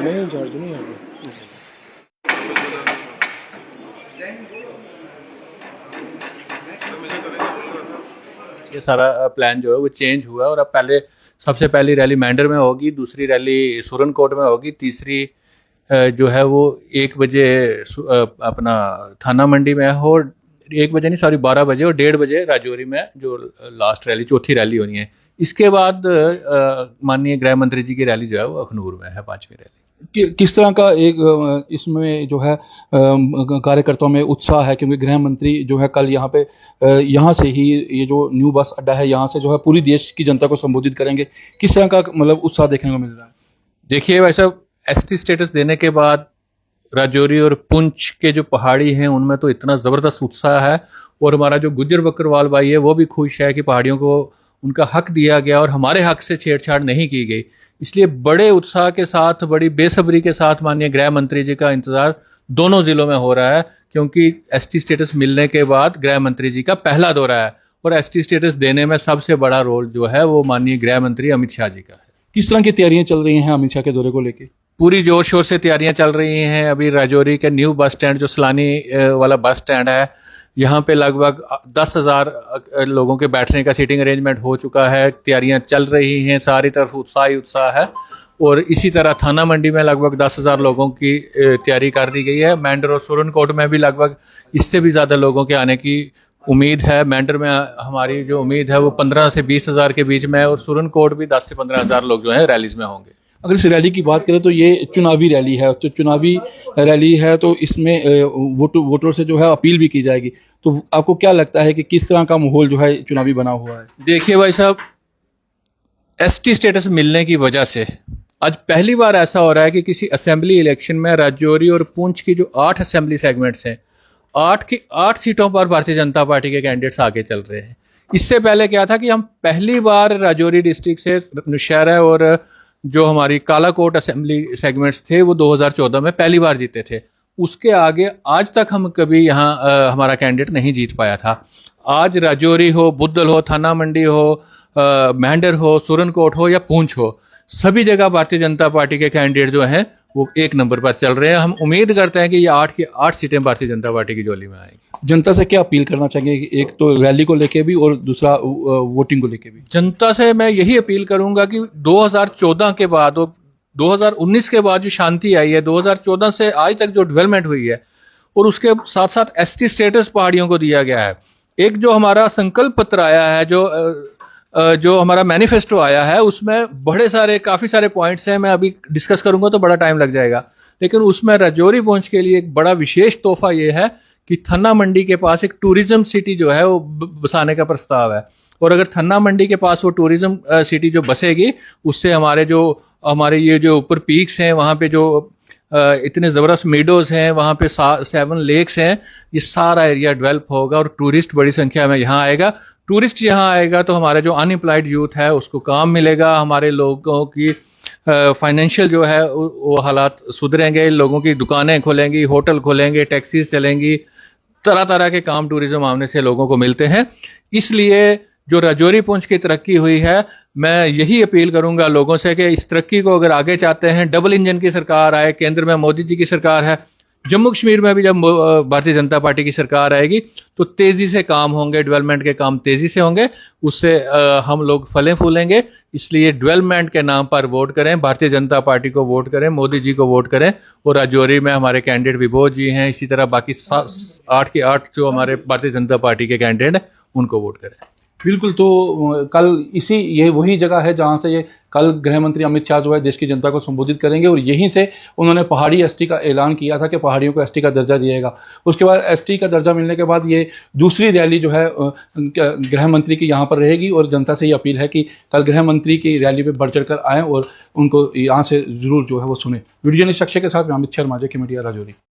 नहीं चार्ज नहीं है। ये सारा प्लान जो है वो चेंज हुआ है और अब पहले सबसे पहली रैली मैंडर में होगी, दूसरी रैली सुरनकोट में होगी, तीसरी जो है वो 1 बजे अपना थाना मंडी में हो, 1 बजे नहीं सॉरी 12 बजे और 1:30 बजे राजौरी में जो लास्ट रैली चौथी रैली होनी है। इसके बाद माननीय गृह मंत्री जी की रैली जो है वो अखनूर में है, 5वीं रैली। किस तरह का एक इसमें जो है कार्यकर्ताओं में उत्साह है, क्योंकि गृह मंत्री जो है कल यहाँ पे यहाँ से ही ये जो न्यू बस अड्डा है यहाँ से जो है पूरी देश की जनता को संबोधित करेंगे, किस तरह का मतलब उत्साह देखने को मिल रहा है? देखिए भाई साहब, एसटी स्टेटस देने के बाद राजौरी और पुंछ के जो पहाड़ी हैं उनमें तो इतना ज़बरदस्त उत्साह है और हमारा जो गुज्जर बकरवाल भाई है वो भी खुश है कि पहाड़ियों को उनका हक दिया गया और हमारे हक से छेड़छाड़ नहीं की गई। इसलिए बड़े उत्साह के साथ, बड़ी बेसब्री के साथ माननीय गृह मंत्री जी का इंतजार दोनों जिलों में हो रहा है, क्योंकि एसटी स्टेटस मिलने के बाद गृह मंत्री जी का पहला दौरा है और एसटी स्टेटस देने में सबसे बड़ा रोल जो है वो माननीय गृह मंत्री अमित शाह जी का है। किस तरह की तैयारियां चल रही हैं अमित शाह के दौरे को लेकर? पूरी जोर शोर से तैयारियां चल रही हैं। अभी राजौरी के न्यू बस स्टैंड जो सलानी वाला बस स्टैंड है, यहाँ पे लगभग 10,000 लोगों के बैठने का सीटिंग अरेंजमेंट हो चुका है। तैयारियां चल रही हैं, सारी तरफ उत्साह ही उत्साह है और इसी तरह थाना मंडी में लगभग 10,000 लोगों की तैयारी कर दी गई है। मैंडर और सुरनकोट में भी लगभग इससे भी ज़्यादा लोगों के आने की उम्मीद है। मैंडर में हमारी जो उम्मीद है वो 15 से 20,000 के बीच में है और सुरनकोट भी 10 से 15,000 लोग जो हैं रैलीज में होंगे। अगर इस रैली की बात करें तो ये चुनावी रैली है, तो चुनावी रैली है तो इसमें वोटर से जो है अपील भी की जाएगी, तो आपको क्या लगता है कि किस तरह का माहौल जो है चुनावी बना हुआ है? देखिए भाई साहब, एसटी स्टेटस मिलने की वजह से आज पहली बार ऐसा हो रहा है कि किसी असेंबली इलेक्शन में राजौरी और पुंछ की जो 8 असेंबली सेगमेंट्स हैं, 8 की 8 सीटों पर भारतीय जनता पार्टी के कैंडिडेट्स आगे चल रहे हैं। इससे पहले क्या था कि हम पहली बार राजौरी डिस्ट्रिक्ट से नौशहरा और जो हमारी कालाकोट असेंबली सेगमेंट्स थे वो 2014 में पहली बार जीते थे। उसके आगे आज तक हम कभी यहाँ हमारा कैंडिडेट नहीं जीत पाया था। आज राजौरी हो, बुद्धल हो, थाना मंडी हो, मैंडर हो, सुरनकोट हो या पुंछ हो, सभी जगह भारतीय जनता पार्टी के कैंडिडेट जो हैं वो 1 नंबर पर चल रहे हैं। हम उम्मीद करते हैं कि ये 8 की 8 सीटें भारतीय जनता पार्टी की झोली में आएंगी। जनता से क्या अपील करना चाहिए, एक तो रैली को लेके भी और दूसरा वोटिंग को लेके भी? जनता से मैं यही अपील करूंगा कि 2014 के बाद और 2019 के बाद जो शांति आई है, 2014 से आज तक जो डेवलपमेंट हुई है और उसके साथ साथ एसटी स्टेटस पहाड़ियों को दिया गया है, एक जो हमारा संकल्प पत्र आया है, जो हमारा मैनिफेस्टो आया है, उसमें बड़े सारे काफ़ी सारे पॉइंट्स हैं। मैं अभी डिस्कस करूंगा तो बड़ा टाइम लग जाएगा, लेकिन उसमें राजौरी पहुंच के लिए एक बड़ा विशेष तोहफा ये है कि थन्ना मंडी के पास एक टूरिज्म सिटी जो है वो बसाने का प्रस्ताव है और अगर थन्ना मंडी के पास वो टूरिज्म सिटी जो बसेगी, उससे हमारे ये जो ऊपर पीक्स हैं वहाँ पे जो इतने ज़बरदस्त मीडोज़ हैं, वहाँ पे 7 लेक्स हैं, ये सारा एरिया डेवलप होगा और टूरिस्ट बड़ी संख्या में यहाँ आएगा। टूरिस्ट यहाँ आएगा तो हमारे जो अनएम्प्लॉयड यूथ है उसको काम मिलेगा, हमारे लोगों की फाइनेंशियल जो है वो हालात सुधरेंगे, लोगों की दुकानें खुलेंगी, होटल खुलेंगे, टैक्सीज चलेंगी, तरह तरह के काम टूरिज्म आने से लोगों को मिलते हैं। इसलिए जो राजौरी पुंछ की तरक्की हुई है, मैं यही अपील करूंगा लोगों से कि इस तरक्की को अगर आगे चाहते हैं, डबल इंजन की सरकार आए, केंद्र में मोदी जी की सरकार है, जम्मू कश्मीर में भी जब भारतीय जनता पार्टी की सरकार आएगी तो तेज़ी से काम होंगे, डेवलपमेंट के काम तेज़ी से होंगे, उससे हम लोग फलें फूलेंगे। इसलिए डेवलपमेंट के नाम पर वोट करें, भारतीय जनता पार्टी को वोट करें, मोदी जी को वोट करें और राजौरी में हमारे कैंडिडेट विभोज जी हैं, इसी तरह बाकी 8 के 8 जो हमारे भारतीय जनता पार्टी के कैंडिडेट हैं उनको वोट करें। बिल्कुल, तो कल ये वही जगह है जहां से ये कल गृह मंत्री अमित शाह जो है देश की जनता को संबोधित करेंगे और यहीं से उन्होंने पहाड़ी एसटी का ऐलान किया था कि पहाड़ियों को एसटी का दर्जा दिएगा। उसके बाद एसटी का दर्जा मिलने के बाद ये दूसरी रैली जो है गृह मंत्री की यहाँ पर रहेगी और जनता से ये अपील है कि कल गृह मंत्री की रैली पर बढ़ चढ़ कर आएँ और उनको यहाँ से जरूर जो है वो सुने। वीडियो जर्नलिस्ट अक्षय के साथ अमित शर्मा, जेके मीडिया, राजौरी।